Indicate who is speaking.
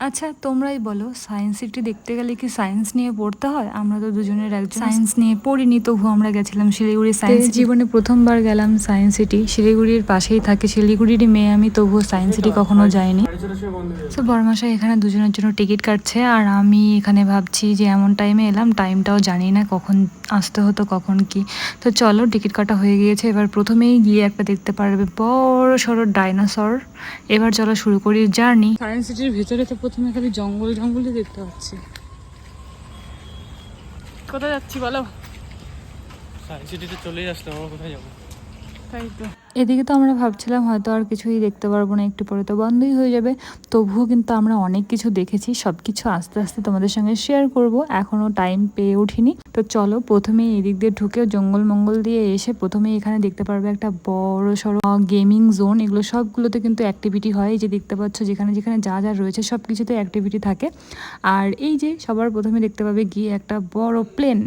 Speaker 1: আচ্ছা তোমরাই বলো, সায়েন্স সিটি দেখতে গেলে কি সায়েন্স নিয়ে পড়তে হয়? আমরা তো দুজনের একজন সায়েন্স নিয়ে পড়িনি, তবু আমরা গেছিলাম শিলিগুড়ি সায়েন্স জীবনে প্রথমবার গেলাম সায়েন্স সিটি। শিলিগুড়ির পাশেই থাকে, শিলিগুড়িরই মেয়ে আমি, তবুও সায়েন্স সিটি কখনো যাইনি। তো বড়মাসাই এখানে দুজনের জন্য টিকিট কাটছে, আর আমি এখানে ভাবছি যে এমন টাইমে এলাম, টাইমটাও জানি না কখন আসতে হতো কখন কি। তো চলো, টিকিট কাটা হয়ে গিয়েছে। এবার প্রথমেই গিয়ে একটা দেখতে পারবে বড় সড়ো ডাইনোসর। এবার চলো শুরু করি জার্নি। সায়েন্স সিটির ভেতরে তো প্রথমে খালি জঙ্গল জঙ্গলই দেখতে পাচ্ছি। কোথায় যাচ্ছি বলো?
Speaker 2: সায়েন্স সিটিতে চলেই আসলাম, আমরা কোথায় যাবো?
Speaker 1: তাই তো, এদিকে তো আমরা ভাবছিলাম হয়তো আর কিছুই দেখতে পারবো না, একটু পরে তো বন্ধই হয়ে যাবে। তবুও কিন্তু আমরা অনেক কিছু দেখেছি, সব কিছু আস্তে আস্তে তোমাদের সঙ্গে শেয়ার করব। এখনও টাইম পেয়ে উঠিনি। তো চলো, প্রথমেই এদিক দিয়ে ঢুকে জঙ্গল মঙ্গল দিয়ে এসে প্রথমেই এখানে দেখতে পারবে একটা বড় সড়ো গেমিং জোন। এগুলো সবগুলোতে কিন্তু অ্যাক্টিভিটি হয়, এই যে দেখতে পাচ্ছ যেখানে যেখানে যা যা রয়েছে সব কিছুতে অ্যাক্টিভিটি থাকে। আর এই যে সবার প্রথমে দেখতে পাবে গিয়ে একটা বড় প্লেন।